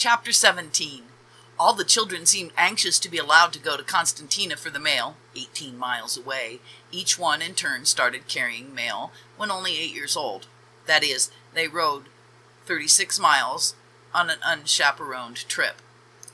Chapter 17. All the children seemed anxious to be allowed to go to Constantina for the mail, 18 miles away. Each one in turn started carrying mail when only 8 years old. That is, they rode 36 miles on an unchaperoned trip.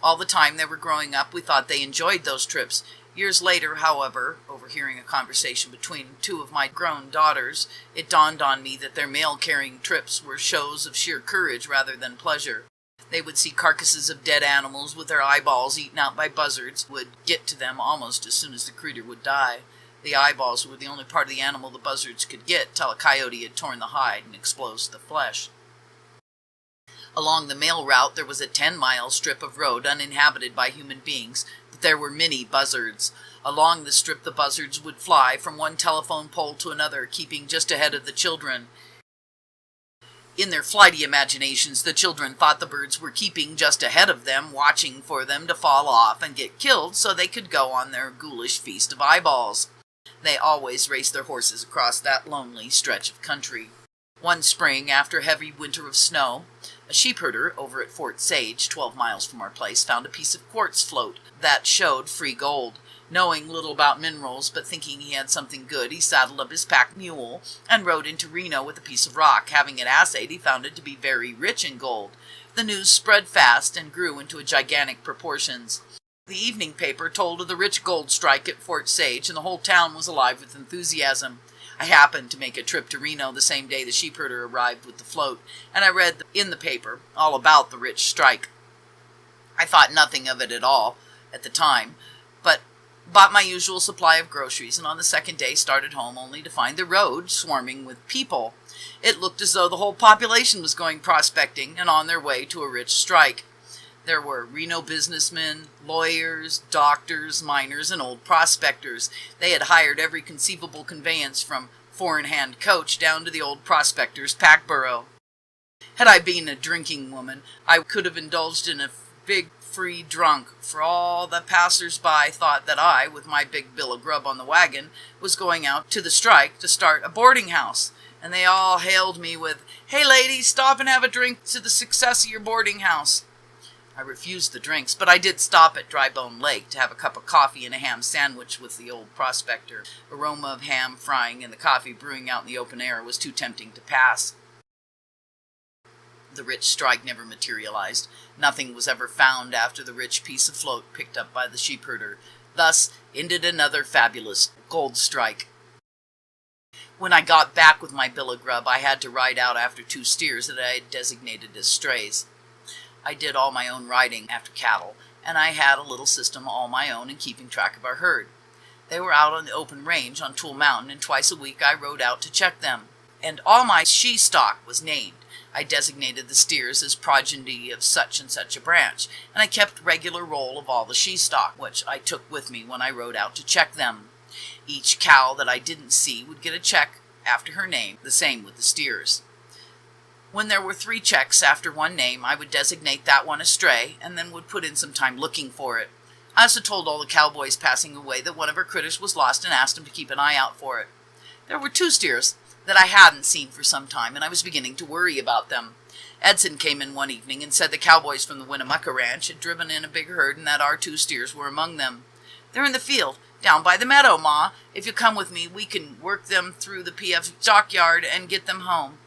All the time they were growing up, we thought they enjoyed those trips. Years later, however, overhearing a conversation between two of my grown daughters, it dawned on me that their mail-carrying trips were shows of sheer courage rather than pleasure. They would see carcasses of dead animals with their eyeballs eaten out by buzzards, would get to them almost as soon as the critter would die. The eyeballs were the only part of the animal the buzzards could get till a coyote had torn the hide and exposed the flesh. Along the mail route there was a 10-mile strip of road uninhabited by human beings, but there were many buzzards. Along the strip the buzzards would fly from one telephone pole to another, keeping just ahead of the children. In their flighty imaginations, the children thought the birds were keeping just ahead of them, watching for them to fall off and get killed so they could go on their ghoulish feast of eyeballs. They always raced their horses across that lonely stretch of country. One spring, after a heavy winter of snow, a sheepherder over at Fort Sage, 12 miles from our place, found a piece of quartz float that showed free gold. Knowing little about minerals, but thinking he had something good, he saddled up his pack mule and rode into Reno with a piece of rock. Having it assayed, he found it to be very rich in gold. The news spread fast and grew into gigantic proportions. The evening paper told of the rich gold strike at Fort Sage, and the whole town was alive with enthusiasm. I happened to make a trip to Reno the same day the sheepherder arrived with the float, and I read in the paper all about the rich strike. I thought nothing of it at all at the time, but bought my usual supply of groceries, and on the second day started home only to find the road swarming with people. It looked as though the whole population was going prospecting and on their way to a rich strike. There were Reno businessmen, lawyers, doctors, miners, and old prospectors. They had hired every conceivable conveyance from four-in-hand coach down to the old prospector's pack burro. Had I been a drinking woman, I could have indulged in a big free drunk, for all the passers-by thought that I, with my big bill of grub on the wagon, was going out to the strike to start a boarding house. And they all hailed me with, "Hey ladies, stop and have a drink to the success of your boarding house." I refused the drinks, but I did stop at Dry Bone Lake to have a cup of coffee and a ham sandwich with the old prospector. Aroma of ham frying and the coffee brewing out in the open air was too tempting to pass. The rich strike never materialized. Nothing was ever found after the rich piece of float picked up by the sheepherder. Thus ended another fabulous gold strike. When I got back with my bill of grub, I had to ride out after 2 steers that I had designated as strays. I did all my own riding after cattle, and I had a little system all my own in keeping track of our herd. They were out on the open range on Tool Mountain, and twice a week I rode out to check them. And all my she-stock was named. I designated the steers as progeny of such and such a branch, and I kept regular roll of all the she-stock, which I took with me when I rode out to check them. Each cow that I didn't see would get a check after her name, the same with the steers. When there were 3 checks after one name, I would designate that one a stray, and then would put in some time looking for it. I also told all the cowboys passing away that one of our critters was lost and asked them to keep an eye out for it. There were 2 steers that I hadn't seen for some time, and I was beginning to worry about them. Edson came in one evening and said the cowboys from the Winnemucca Ranch had driven in a big herd and that our 2 steers were among them. "They're in the field, down by the meadow, Ma. If you come with me, we can work them through the PF stockyard and get them home."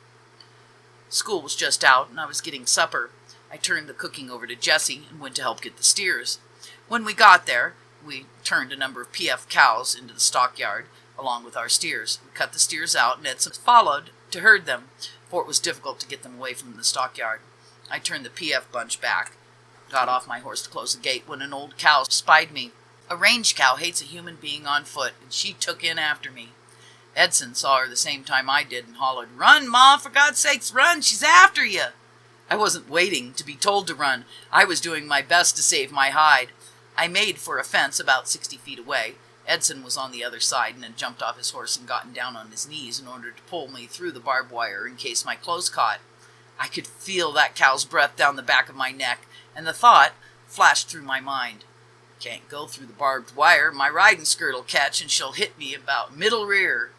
School was just out, and I was getting supper. I turned the cooking over to Jessie and went to help get the steers. When we got there, we turned a number of PF cows into the stockyard, along with our steers. We cut the steers out, and Edson followed to herd them, for it was difficult to get them away from the stockyard. I turned the PF bunch back, got off my horse to close the gate, when an old cow spied me. A range cow hates a human being on foot, and she took in after me. Edson saw her the same time I did and hollered, "Run, Ma, for God's sakes, run, she's after you!" I wasn't waiting to be told to run. I was doing my best to save my hide. I made for a fence about 60 feet away. Edson was on the other side and had jumped off his horse and gotten down on his knees in order to pull me through the barbed wire in case my clothes caught. I could feel that cow's breath down the back of my neck, and the thought flashed through my mind. Can't go through the barbed wire. My riding skirt'll catch, and she'll hit me about middle rear.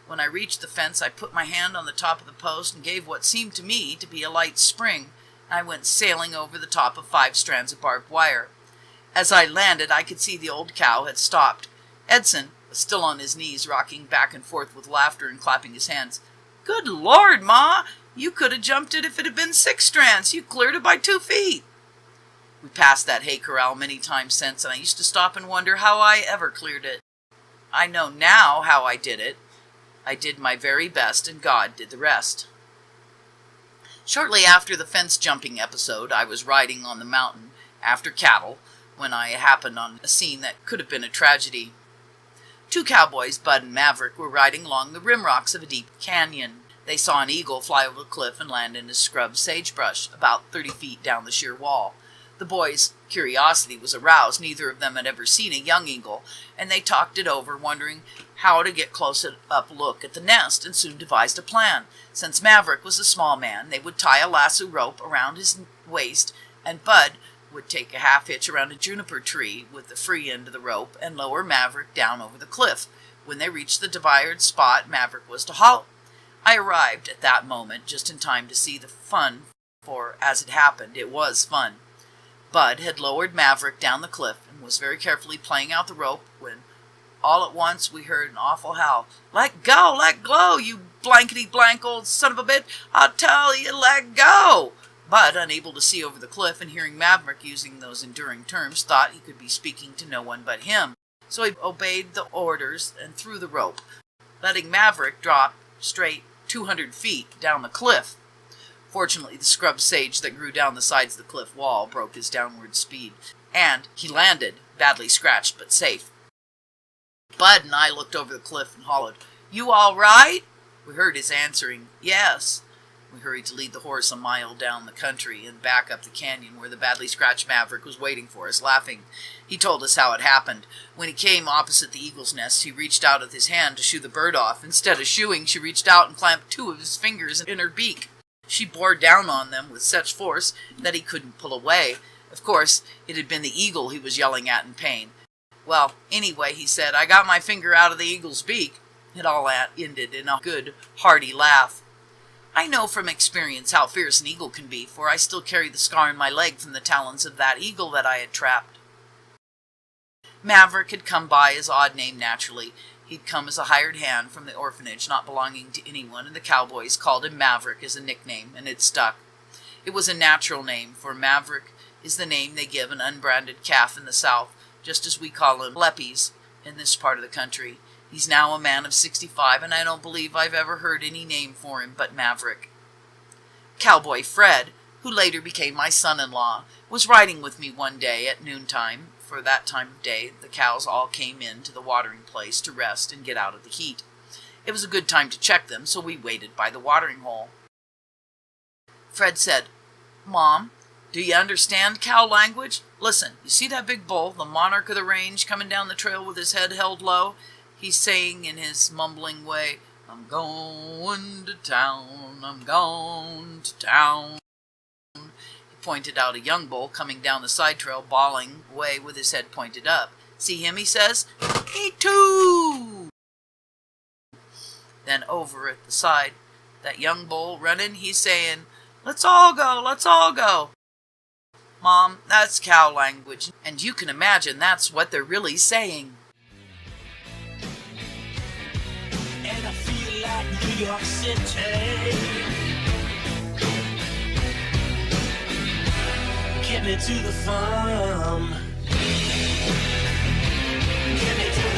When I reached the fence, I put my hand on the top of the post and gave what seemed to me to be a light spring. I went sailing over the top of 5 strands of barbed wire. As I landed, I could see the old cow had stopped. Edson was still on his knees, rocking back and forth with laughter and clapping his hands. "Good Lord, Ma! You could have jumped it if it had been 6 strands. You cleared it by 2 feet. We passed that hay corral many times since, and I used to stop and wonder how I ever cleared it. I know now how I did it. I did my very best, and God did the rest." Shortly after the fence jumping episode, I was riding on the mountain after cattle when I happened on a scene that could have been a tragedy. 2 cowboys, Bud and Maverick, were riding along the rim rocks of a deep canyon. They saw an eagle fly over the cliff and land in a scrub sagebrush about 30 feet down the sheer wall. The boys' curiosity was aroused. Neither of them had ever seen a young eagle, and they talked it over, wondering how to get close up look at the nest, and soon devised a plan. Since Maverick was a small man, they would tie a lasso rope around his waist, and Bud would take a half hitch around a juniper tree with the free end of the rope and lower Maverick down over the cliff. When they reached the desired spot, Maverick was to halt. I arrived at that moment just in time to see the fun, for as it happened, it was fun. Bud had lowered Maverick down the cliff and was very carefully playing out the rope when all at once we heard an awful howl. "Let go! Let go, you blankety-blank old son of a bitch! I'll tell you, let go!" Bud, unable to see over the cliff and hearing Maverick using those enduring terms, thought he could be speaking to no one but him. So he obeyed the orders and threw the rope, letting Maverick drop straight 200 feet down the cliff. Fortunately, the scrub sage that grew down the sides of the cliff wall broke his downward speed, and he landed, badly scratched but safe. Bud and I looked over the cliff and hollered, "You all right?" We heard his answering, "Yes." We hurried to lead the horse a mile down the country and back up the canyon where the badly scratched Maverick was waiting for us, laughing. He told us how it happened. When he came opposite the eagle's nest, he reached out with his hand to shoo the bird off. Instead of shooing, she reached out and clamped 2 of his fingers in her beak. She bore down on them with such force that he couldn't pull away. Of course, it had been the eagle he was yelling at in pain. "Well, anyway," he said, "I got my finger out of the eagle's beak." It all ended in a good, hearty laugh. I know from experience how fierce an eagle can be, for I still carry the scar in my leg from the talons of that eagle that I had trapped. Maverick had come by his odd name naturally. He'd come as a hired hand from the orphanage, not belonging to anyone, and the cowboys called him Maverick as a nickname, and it stuck. It was a natural name, for Maverick is the name they give an unbranded calf in the South, just as we call him leppies in this part of the country. He's now a man of 65, and I don't believe I've ever heard any name for him but Maverick. Cowboy Fred, who later became my son-in-law, was riding with me one day at noontime. For that time of day, the cows all came in to the watering place to rest and get out of the heat. It was a good time to check them, so we waited by the watering hole. Fred said, "Mom, do you understand cow language? Listen, you see that big bull, the monarch of the range, coming down the trail with his head held low? He's saying in his mumbling way, 'I'm going to town, I'm going to town.'" He pointed out a young bull coming down the side trail, bawling away with his head pointed up. "See him," he says, "Me too." Then over at the side, that young bull running, he's saying, "Let's all go, let's all go." Mom, that's cow language, and you can imagine that's what they're really saying. And I feel like New York City. Get me to the farm. Get me to